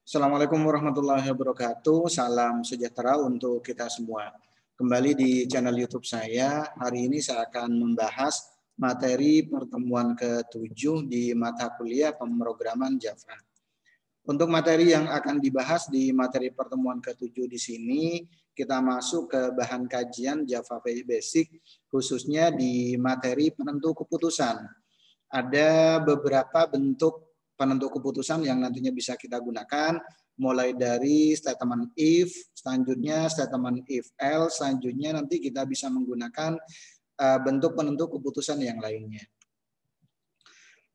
Assalamualaikum warahmatullahi wabarakatuh. Salam sejahtera untuk kita semua. Kembali di channel YouTube saya. Hari ini saya akan membahas materi pertemuan ke-7 di mata kuliah pemrograman Java. Untuk materi yang akan dibahas di materi pertemuan ke-7 di sini, kita masuk ke bahan kajian Java Basic, khususnya di materi penentu keputusan. Ada beberapa bentuk penentu keputusan yang nantinya bisa kita gunakan, mulai dari statement if, selanjutnya statement if else, selanjutnya nanti kita bisa menggunakan bentuk penentu keputusan yang lainnya.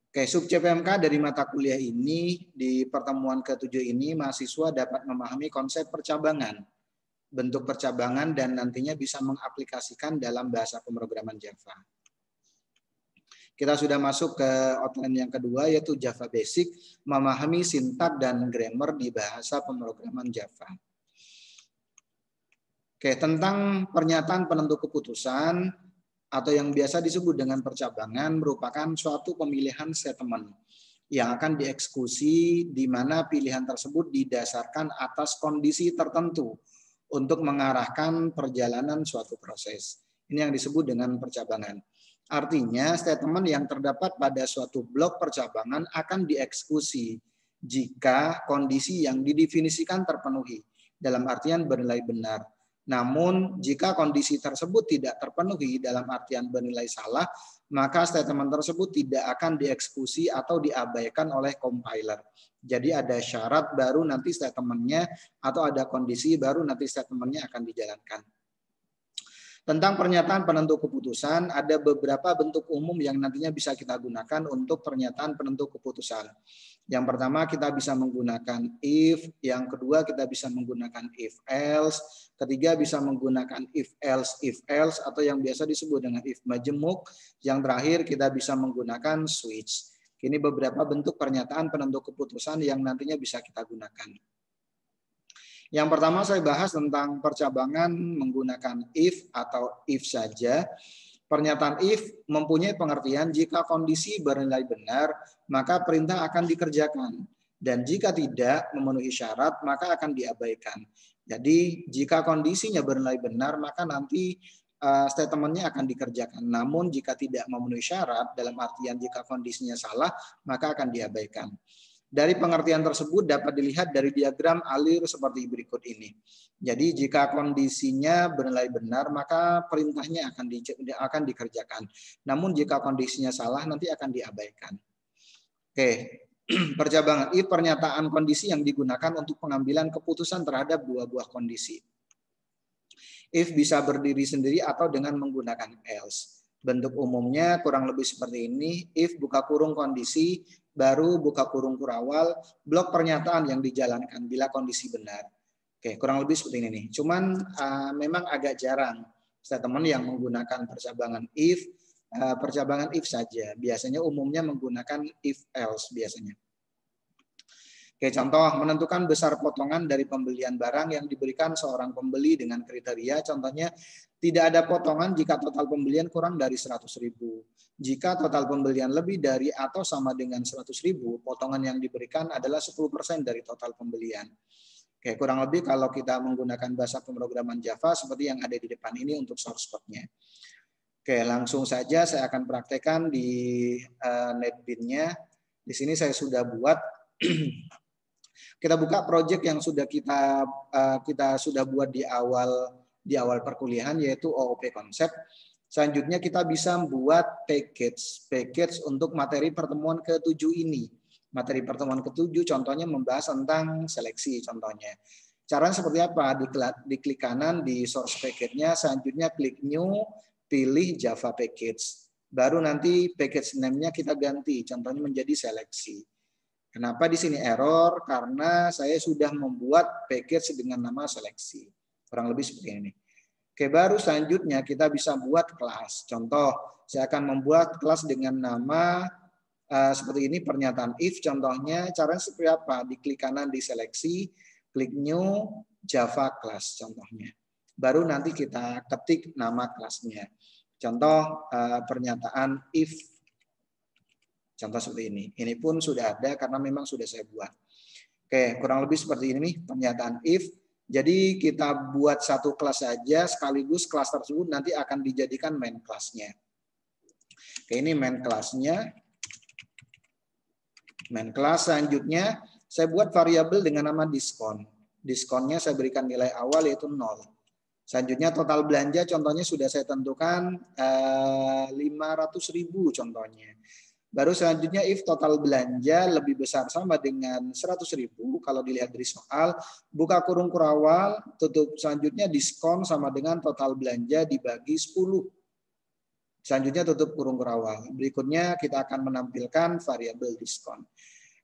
Oke, sub CPMK dari mata kuliah ini di pertemuan ke-7 ini mahasiswa dapat memahami konsep percabangan, bentuk percabangan, dan nantinya bisa mengaplikasikan dalam bahasa pemrograman Java. Kita sudah masuk ke outline yang kedua, yaitu Java Basic, memahami sintak dan grammar di bahasa pemrograman Java. Oke, tentang pernyataan penentu keputusan atau yang biasa disebut dengan percabangan merupakan suatu pemilihan statement yang akan dieksekusi di mana pilihan tersebut didasarkan atas kondisi tertentu untuk mengarahkan perjalanan suatu proses. Ini yang disebut dengan percabangan. Artinya, statement yang terdapat pada suatu blok percabangan akan dieksekusi jika kondisi yang didefinisikan terpenuhi, dalam artian bernilai benar. Namun, jika kondisi tersebut tidak terpenuhi dalam artian bernilai salah, maka statement tersebut tidak akan dieksekusi atau diabaikan oleh compiler. Jadi ada syarat baru nanti statementnya, atau ada kondisi baru nanti statementnya akan dijalankan. Tentang pernyataan penentu keputusan, ada beberapa bentuk umum yang nantinya bisa kita gunakan untuk pernyataan penentu keputusan. Yang pertama kita bisa menggunakan if, yang kedua kita bisa menggunakan if else, ketiga bisa menggunakan if else atau yang biasa disebut dengan if majemuk, yang terakhir kita bisa menggunakan switch. Ini beberapa bentuk pernyataan penentu keputusan yang nantinya bisa kita gunakan. Yang pertama saya bahas tentang percabangan menggunakan if atau if saja. Pernyataan if mempunyai pengertian jika kondisi bernilai benar, maka perintah akan dikerjakan. Dan jika tidak memenuhi syarat, maka akan diabaikan. Jadi jika kondisinya bernilai benar, maka nanti statementnya akan dikerjakan. Namun jika tidak memenuhi syarat, dalam artian jika kondisinya salah, maka akan diabaikan. Dari pengertian tersebut dapat dilihat dari diagram alir seperti berikut ini. Jadi jika kondisinya bernilai benar, maka perintahnya akan dikerjakan. Namun jika kondisinya salah, nanti akan diabaikan. Oke, percabangan if pernyataan kondisi yang digunakan untuk pengambilan keputusan terhadap dua buah kondisi. If bisa berdiri sendiri atau dengan menggunakan else. Bentuk umumnya kurang lebih seperti ini. If buka kurung kondisi, baru buka kurung kurawal, blok pernyataan yang dijalankan bila kondisi benar. Oke, kurang lebih seperti ini nih. Cuman memang agak jarang statement yang menggunakan percabangan if saja. Biasanya umumnya menggunakan if else biasanya. Oke, contoh menentukan besar potongan dari pembelian barang yang diberikan seorang pembeli dengan kriteria, contohnya tidak ada potongan jika total pembelian kurang dari 100.000. Jika total pembelian lebih dari atau sama dengan 100.000, potongan yang diberikan adalah 10% dari total pembelian. Oke, kurang lebih kalau kita menggunakan bahasa pemrograman Java seperti yang ada di depan ini untuk source code-nya. Oke, langsung saja saya akan praktekkan di NetBeans-nya. Di sini saya sudah buat. Kita buka project yang sudah kita sudah buat di awal perkuliahan, yaitu OOP konsep. Selanjutnya kita bisa membuat package untuk materi pertemuan ke-7 ini. Materi pertemuan ke-7 contohnya membahas tentang seleksi contohnya. Caranya seperti apa? Diklik kanan di source package-nya, selanjutnya klik new, pilih Java package. Baru nanti package name-nya kita ganti, contohnya menjadi seleksi. Kenapa di sini error? Karena saya sudah membuat package dengan nama seleksi. Kurang lebih seperti ini. Oke, baru selanjutnya kita bisa buat kelas. Contoh, saya akan membuat kelas dengan nama seperti ini, pernyataan if. Contohnya, caranya seperti apa? Diklik kanan di seleksi, klik new, Java class contohnya. Baru nanti kita ketik nama kelasnya. Contoh, pernyataan if. Contoh seperti ini. Ini pun sudah ada karena memang sudah saya buat. Oke, kurang lebih seperti ini nih pernyataan if. Jadi kita buat satu kelas saja sekaligus kelas tersebut nanti akan dijadikan main kelasnya. Oke, ini main kelasnya. Main kelas selanjutnya saya buat variabel dengan nama diskon. Diskonnya saya berikan nilai awal yaitu 0. Selanjutnya total belanja contohnya sudah saya tentukan 500.000 contohnya. Baru selanjutnya if total belanja lebih besar sama dengan 100.000 kalau dilihat dari soal, buka kurung kurawal, tutup selanjutnya diskon sama dengan total belanja dibagi 10. Selanjutnya tutup kurung kurawal. Berikutnya kita akan menampilkan variabel diskon.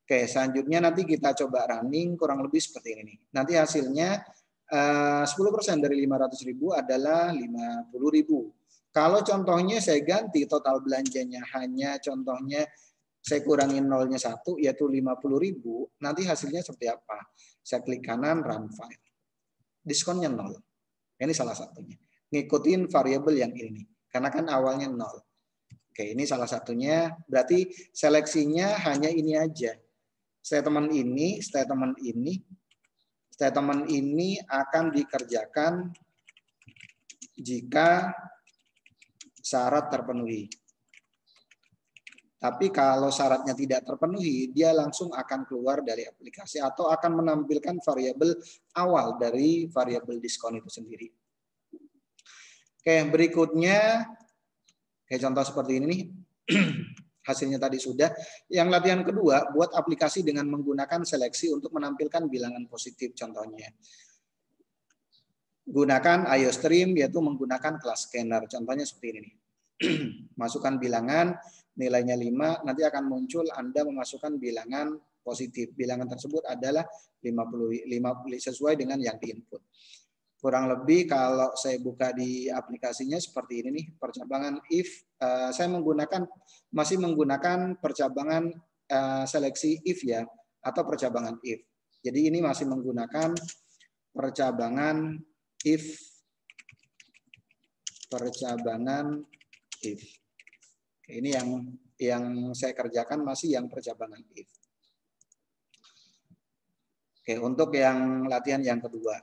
Oke, selanjutnya nanti kita coba running kurang lebih seperti ini. Nanti hasilnya 10% dari 500.000 adalah 50.000. Kalau contohnya saya ganti total belanjanya hanya contohnya saya kurangin nolnya 1 yaitu 50.000, nanti hasilnya seperti apa? Saya klik kanan run file. Diskonnya 0. Ini salah satunya. Ngikutin variabel yang ini karena kan awalnya 0. Oke, ini salah satunya. Berarti seleksinya hanya ini aja. Statement ini akan dikerjakan jika syarat terpenuhi. Tapi kalau syaratnya tidak terpenuhi, dia langsung akan keluar dari aplikasi atau akan menampilkan variabel awal dari variabel diskon itu sendiri. Oke, berikutnya kayak contoh seperti ini nih. Hasilnya tadi sudah. Yang latihan kedua, buat aplikasi dengan menggunakan seleksi untuk menampilkan bilangan positif contohnya. Gunakan IOStream yaitu menggunakan kelas scanner. Contohnya seperti ini nih. Masukkan bilangan, nilainya 5, nanti akan muncul Anda memasukkan bilangan positif. Bilangan tersebut adalah 50 sesuai dengan yang diinput. Kurang lebih kalau saya buka di aplikasinya seperti ini nih, percabangan if. Saya masih menggunakan percabangan seleksi if ya, atau percabangan if. Jadi ini masih menggunakan percabangan if. Percabangan if. Ini yang saya kerjakan masih yang percabangan if. Oke, untuk yang latihan yang kedua.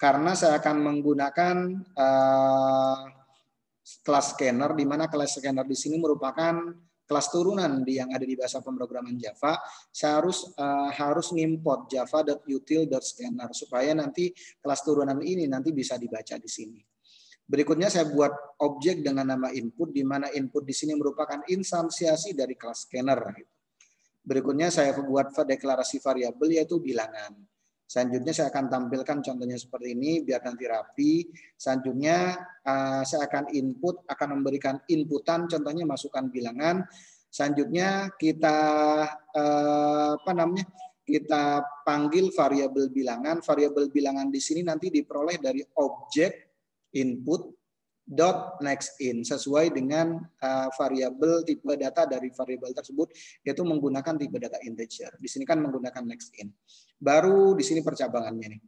Karena saya akan menggunakan kelas scanner, di mana kelas scanner di sini merupakan kelas turunan yang ada di bahasa pemrograman Java. Saya harus ngimport java.util.scanner supaya nanti kelas turunan ini nanti bisa dibaca di sini. Berikutnya saya buat objek dengan nama input, di mana input di sini merupakan instansiasi dari kelas scanner. Berikutnya saya buat deklarasi variabel yaitu bilangan. Selanjutnya saya akan tampilkan contohnya seperti ini biar nanti rapi. Selanjutnya saya akan memberikan inputan, contohnya masukkan bilangan. Selanjutnya kita kita panggil variabel bilangan. Variabel bilangan di sini nanti diperoleh dari objek input dot next in sesuai dengan variabel tipe data dari variabel tersebut yaitu menggunakan tipe data integer. Di sini kan menggunakan next in. Baru di sini percabangannya nih.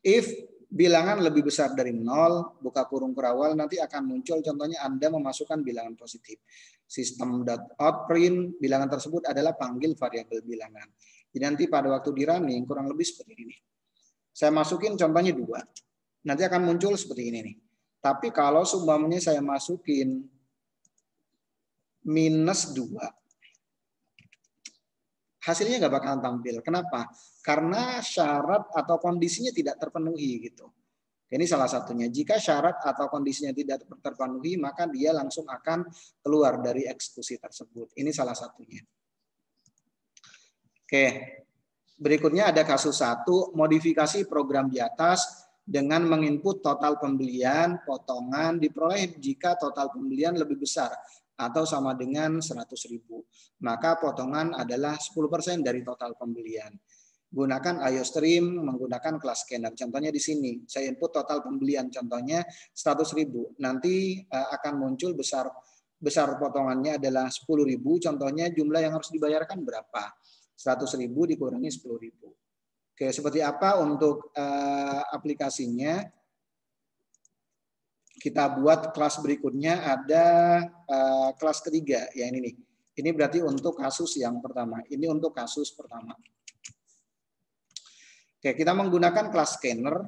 If bilangan lebih besar dari 0, buka kurung kurawal, nanti akan muncul contohnya Anda memasukkan bilangan positif. System.outPrint bilangan tersebut adalah panggil variabel bilangan. Jadi nanti pada waktu di running kurang lebih seperti ini. Saya masukin contohnya 2. Nanti akan muncul seperti ini nih. Tapi kalau seumpamanya saya masukin -2, hasilnya nggak bakalan tampil. Kenapa? Karena syarat atau kondisinya tidak terpenuhi gitu. Ini salah satunya. Jika syarat atau kondisinya tidak terpenuhi, maka dia langsung akan keluar dari eksekusi tersebut. Ini salah satunya. Oke. Berikutnya ada kasus 1, modifikasi program di atas dengan menginput total pembelian, potongan diperoleh jika total pembelian lebih besar atau sama dengan 100.000. Maka potongan adalah 10% dari total pembelian. Gunakan IOStream menggunakan kelas scanner. Contohnya di sini, saya input total pembelian, contohnya 100.000. Nanti akan muncul besar potongannya adalah 10.000. Contohnya jumlah yang harus dibayarkan berapa? 100.000 dikurangi 10.000. Oke, seperti apa untuk aplikasinya? Kita buat kelas berikutnya ada kelas ketiga, ya ini nih. Ini berarti untuk kasus yang pertama. Ini untuk kasus pertama. Oke, kita menggunakan class scanner.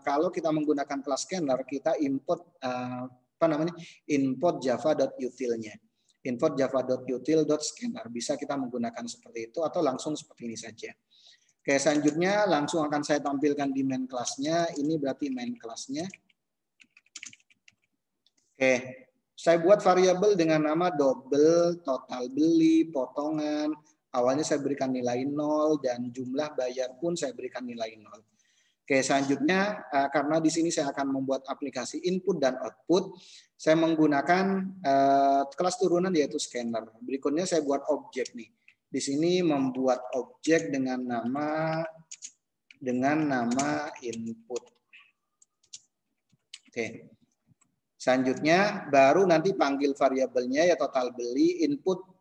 Kalau kita menggunakan class scanner, kita import input java.util-nya. Import java.util.scanner. Bisa kita menggunakan seperti itu atau langsung seperti ini saja. Oke, selanjutnya langsung akan saya tampilkan di main class-nya. Ini berarti main class-nya. Oke, saya buat variabel dengan nama double, total beli, potongan. Awalnya saya berikan nilai 0 dan jumlah bayar pun saya berikan nilai 0. Oke, selanjutnya karena di sini saya akan membuat aplikasi input dan output, saya menggunakan kelas turunan yaitu scanner. Berikutnya saya buat objek nih. Di sini membuat objek dengan nama input. Oke. Selanjutnya baru nanti panggil variabelnya ya total beli input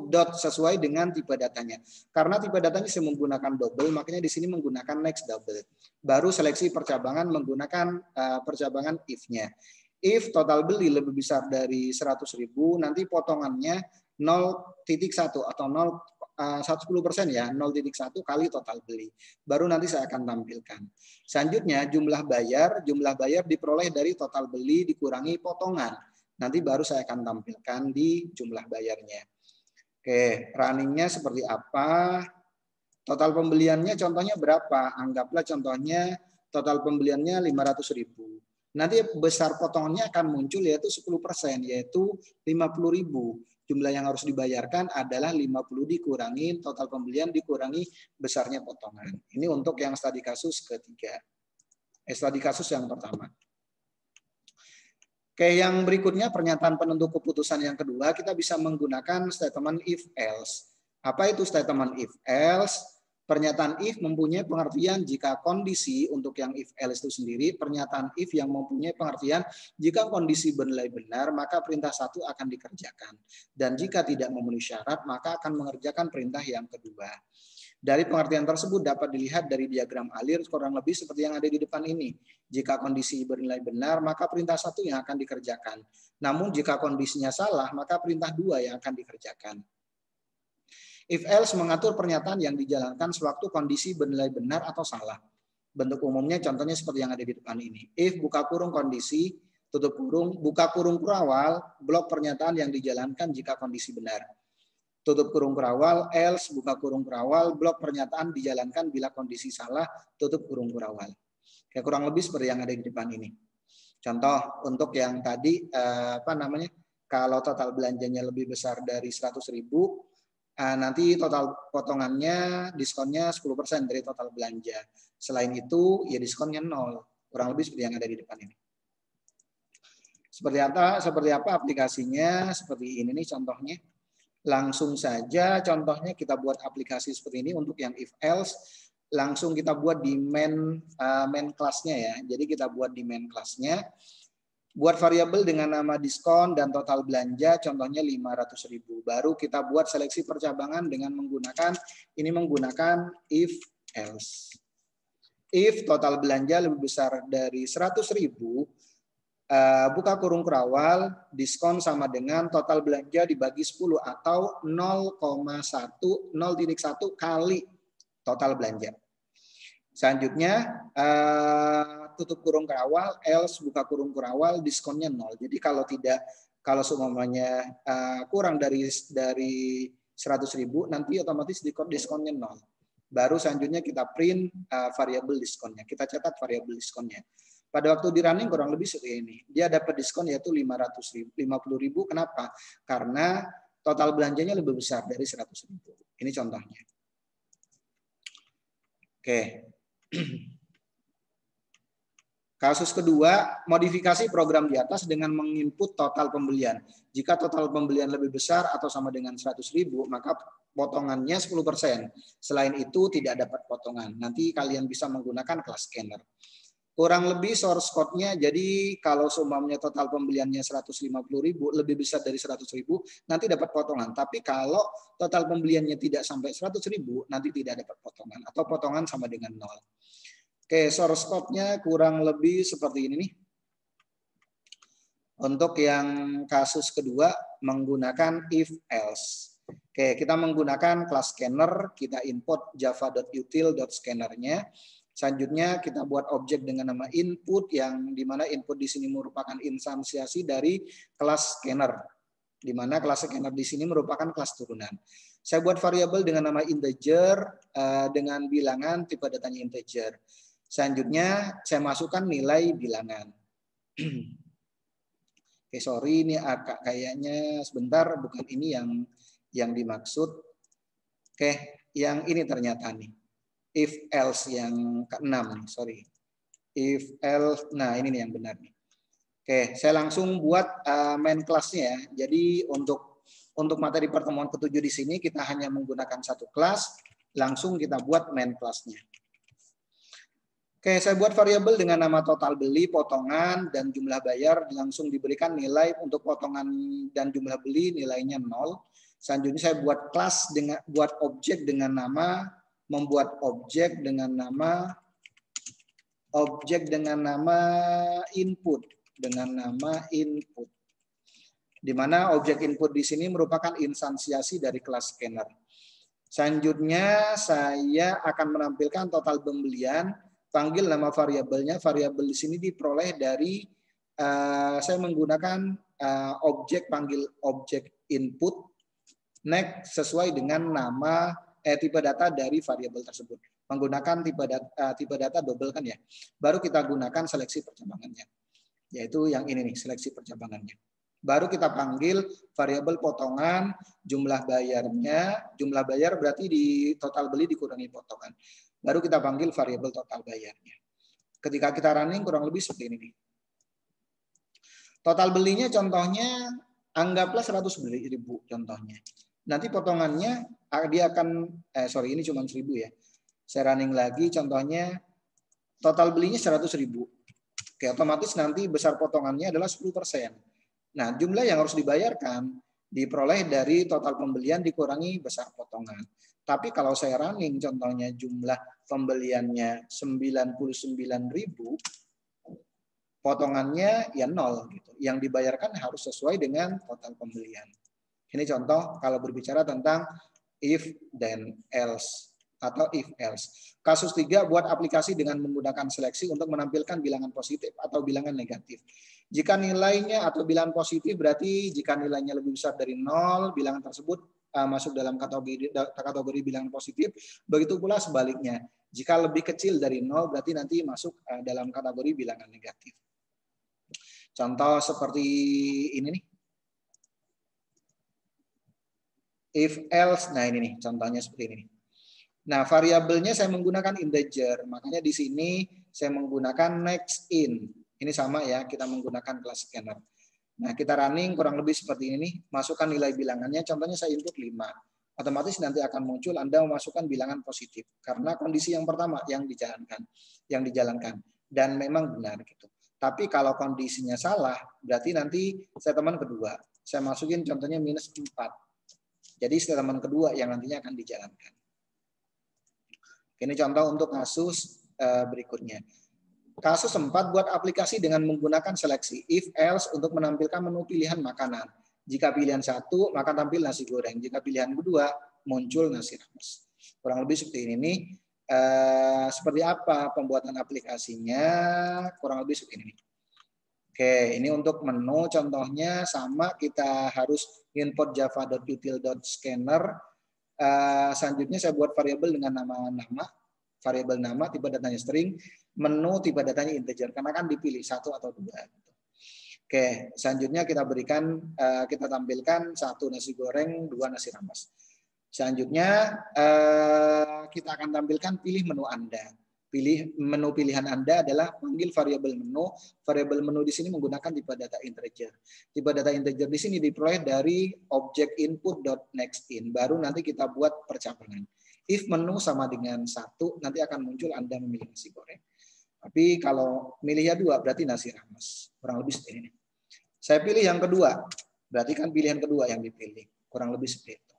dot sesuai dengan tipe datanya. Karena tipe datanya saya menggunakan double, makanya di sini menggunakan next double. Baru seleksi percabangan menggunakan percabangan if-nya. If total beli lebih besar dari 100.000, nanti potongannya 0,1 atau 10% ya, 0,1 kali total beli. Baru nanti saya akan tampilkan. Selanjutnya jumlah bayar diperoleh dari total beli dikurangi potongan. Nanti baru saya akan tampilkan di jumlah bayarnya. Oke, runningnya seperti apa? Total pembeliannya contohnya berapa? Anggaplah contohnya total pembeliannya 500.000. Nanti besar potongannya akan muncul yaitu 10%, yaitu 50.000. Jumlah yang harus dibayarkan adalah 50 dikurangi total pembelian dikurangi besarnya potongan. Ini untuk yang studi kasus ketiga. Studi kasus yang pertama. Oke, yang berikutnya pernyataan penentu keputusan yang kedua, kita bisa menggunakan statement if else. Apa itu statement if else? Pernyataan if mempunyai pengertian jika kondisi untuk yang if else itu sendiri, pernyataan if yang mempunyai pengertian jika kondisi bernilai benar, maka perintah satu akan dikerjakan. Dan jika tidak memenuhi syarat, maka akan mengerjakan perintah yang kedua. Dari pengertian tersebut dapat dilihat dari diagram alir kurang lebih seperti yang ada di depan ini. Jika kondisi bernilai benar, maka perintah satu yang akan dikerjakan. Namun jika kondisinya salah, maka perintah dua yang akan dikerjakan. If else mengatur pernyataan yang dijalankan sewaktu kondisi bernilai benar atau salah. Bentuk umumnya contohnya seperti yang ada di depan ini. If buka kurung kondisi, tutup kurung, buka kurung kurawal, blok pernyataan yang dijalankan jika kondisi benar. Tutup kurung kurawal, else buka kurung kurawal, blok pernyataan dijalankan bila kondisi salah, tutup kurung kurawal. Kayak kurang lebih seperti yang ada di depan ini. Contoh untuk yang tadi kalau total belanjanya lebih besar dari 100.000, nanti total potongannya diskonnya 10% dari total belanja. Selain itu ya diskonnya 0. Kurang lebih seperti yang ada di depan ini. Seperti apa aplikasinya? Seperti ini nih contohnya. Langsung saja contohnya kita buat aplikasi seperti ini untuk yang if else. Langsung kita buat di main class-nya ya. Jadi kita buat di main class-nya. Buat variabel dengan nama diskon dan total belanja contohnya 500.000. Baru kita buat seleksi percabangan dengan menggunakan if else. If total belanja lebih besar dari 100.000, buka kurung kurawal, diskon sama dengan total belanja dibagi 10 atau 0,1 kali total belanja. Selanjutnya tutup kurung kurawal, else buka kurung kurawal, diskonnya 0. Jadi kalau semuanya kurang dari 100.000 nanti otomatis diskonnya 0. Baru selanjutnya kita print variabel diskonnya. Kita catat variabel diskonnya. Pada waktu di running kurang lebih seperti ini. Dia dapat diskon yaitu 50.000. Kenapa? Karena total belanjanya lebih besar dari 100.000. Ini contohnya. Oke. Kasus kedua, modifikasi program di atas dengan menginput total pembelian. Jika total pembelian lebih besar atau sama dengan 100.000, maka potongannya 10%. Selain itu tidak dapat potongan. Nanti kalian bisa menggunakan kelas scanner. Kurang lebih source code-nya, jadi kalau seumpamanya total pembeliannya 150.000, lebih besar dari 100.000, nanti dapat potongan. Tapi kalau total pembeliannya tidak sampai 100.000, nanti tidak dapat potongan. Atau potongan sama dengan 0. Oke, source code-nya kurang lebih seperti ini nih. Untuk yang kasus kedua, menggunakan if else. Oke, kita menggunakan kelas scanner, kita import java.util.scanner-nya. Selanjutnya kita buat objek dengan nama input, yang dimana input di sini merupakan instansiasi dari kelas scanner, di mana kelas scanner di sini merupakan kelas turunan. Saya buat variabel dengan nama integer dengan bilangan tipe datanya integer. Selanjutnya saya masukkan nilai bilangan. Oke, sorry ini kayaknya sebentar, bukan ini yang dimaksud. Oke, yang ini ternyata nih. If else yang ke-6 nih, sorry. If else, nah ini nih yang benar nih. Oke, saya langsung buat main kelasnya ya. Jadi untuk materi pertemuan ke-7 di sini kita hanya menggunakan satu kelas, langsung kita buat main kelasnya. Oke, saya buat variabel dengan nama total beli, potongan, dan jumlah bayar. Langsung diberikan nilai untuk potongan dan jumlah beli nilainya 0. Selanjutnya saya buat kelas dengan objek dengan nama input di mana objek input di sini merupakan instansiasi dari kelas scanner. Selanjutnya saya akan menampilkan total pembelian, panggil nama variabelnya. Variabel di sini diperoleh dari saya menggunakan objek input next sesuai dengan nama tipe data dari variabel tersebut. Menggunakan tipe data double kan ya. Baru kita gunakan seleksi percabangannya. Yaitu yang ini nih, seleksi percabangannya. Baru kita panggil variabel potongan, jumlah bayarnya. Jumlah bayar berarti di total beli dikurangi potongan. Baru kita panggil variabel total bayarnya. Ketika kita running kurang lebih seperti ini nih. Total belinya contohnya anggaplah 100.000 contohnya. Nanti potongannya dia akan ini cuma 1.000 ya. Saya running lagi contohnya total belinya 100.000. Oke, otomatis nanti besar potongannya adalah 10%. Nah, jumlah yang harus dibayarkan diperoleh dari total pembelian dikurangi besar potongan. Tapi kalau saya running contohnya jumlah pembeliannya 99.000, potongannya ya 0 gitu. Yang dibayarkan harus sesuai dengan total pembelian. Ini contoh kalau berbicara tentang if then else atau if else. Kasus 3, buat aplikasi dengan menggunakan seleksi untuk menampilkan bilangan positif atau bilangan negatif. Jika nilainya atau bilangan positif berarti jika nilainya lebih besar dari 0, bilangan tersebut masuk dalam kategori bilangan positif. Begitu pula sebaliknya. Jika lebih kecil dari 0 berarti nanti masuk dalam kategori bilangan negatif. Contoh seperti ini nih. If else, nah ini nih contohnya seperti ini. Nah, variabelnya saya menggunakan integer, makanya di sini saya menggunakan next in. Ini sama ya, kita menggunakan kelas scanner. Nah, kita running kurang lebih seperti ini, masukkan nilai bilangannya, contohnya saya input 5. Otomatis nanti akan muncul Anda memasukkan bilangan positif karena kondisi yang pertama yang dijalankan dan memang benar gitu. Tapi kalau kondisinya salah, berarti nanti statement kedua. Saya masukin contohnya minus 4. Jadi statement kedua yang nantinya akan dijalankan. Ini contoh untuk kasus berikutnya. Kasus 4, buat aplikasi dengan menggunakan seleksi if else untuk menampilkan menu pilihan makanan. Jika pilihan 1, maka tampil nasi goreng. Jika pilihan kedua, muncul nasi rames. Kurang lebih seperti ini. Seperti apa pembuatan aplikasinya? Kurang lebih seperti ini. Oke, ini untuk menu contohnya sama, kita harus import java.util.scanner. Selanjutnya saya buat variabel dengan nama, variabel nama, tipe datanya string, menu tipe datanya integer, karena kan dipilih 1 atau 2. Oke, selanjutnya kita tampilkan 1 nasi goreng, 2 nasi rames. Selanjutnya kita akan tampilkan pilih menu Anda. Menu pilihan Anda adalah panggil variabel menu. Variabel menu di sini menggunakan tipe data integer. Tipe data integer di sini diperoleh dari objek input.nextIn. Baru nanti kita buat percabangan. If menu sama dengan 1, nanti akan muncul Anda memilih nasi goreng. Tapi kalau milihnya 2, berarti nasi rames. Kurang lebih seperti ini. Saya pilih yang kedua. Berarti kan pilihan kedua yang dipilih. Kurang lebih seperti itu.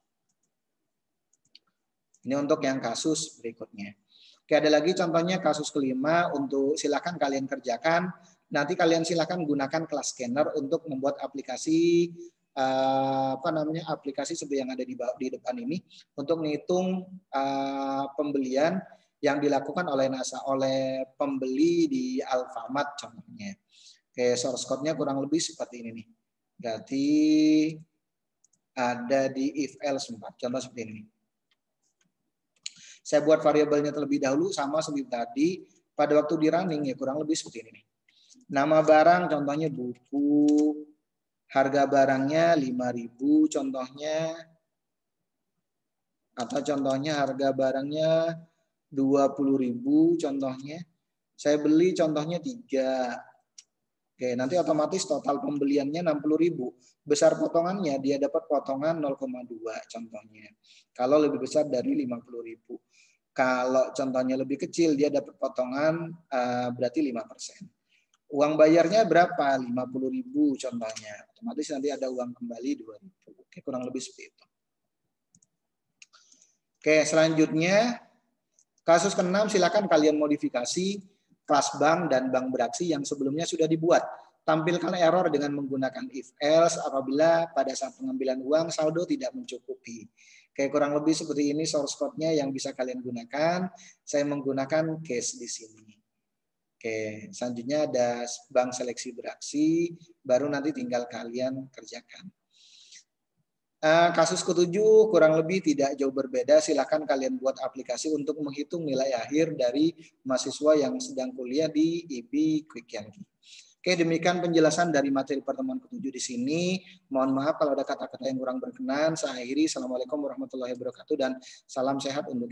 Ini untuk yang kasus berikutnya. Oke, ada lagi contohnya kasus kelima, untuk silakan kalian kerjakan. Nanti kalian silakan gunakan kelas scanner untuk membuat aplikasi aplikasi seperti yang ada di depan ini untuk menghitung pembelian yang dilakukan oleh pembeli di Alfamart contohnya. Oke, source code-nya kurang lebih seperti ini nih. Berarti ada di if else 4. Contoh seperti ini. Saya buat variabelnya terlebih dahulu sama seperti tadi. Pada waktu di running ya kurang lebih seperti ini nih. Nama barang contohnya buku, harga barangnya 5.000 contohnya, atau contohnya harga barangnya 20.000 contohnya. Saya beli contohnya 3. Oke, nanti otomatis total pembeliannya 60.000. Besar potongannya dia dapat potongan 0,2 contohnya. Kalau lebih besar dari 50.000. Kalau contohnya lebih kecil dia dapat potongan berarti 5%. Uang bayarnya berapa? 50.000 contohnya. Otomatis nanti ada uang kembali 2.000. Oke, kurang lebih seperti itu. Oke, selanjutnya kasus ke-6 silakan kalian modifikasi kelas bank dan bank beraksi yang sebelumnya sudah dibuat. Tampilkan error dengan menggunakan if else apabila pada saat pengambilan uang saldo tidak mencukupi. Kayak kurang lebih seperti ini source code-nya yang bisa kalian gunakan. Saya menggunakan case di sini. Oke, selanjutnya ada bank seleksi beraksi, baru nanti tinggal kalian kerjakan. Kasus ke-7 kurang lebih tidak jauh berbeda. Silakan kalian buat aplikasi untuk menghitung nilai akhir dari mahasiswa yang sedang kuliah di IB Quick Yankee. Oke, demikian penjelasan dari materi pertemuan ke-7 di sini. Mohon maaf kalau ada kata-kata yang kurang berkenan. Saya akhiri. Assalamualaikum warahmatullahi wabarakatuh dan salam sehat untuk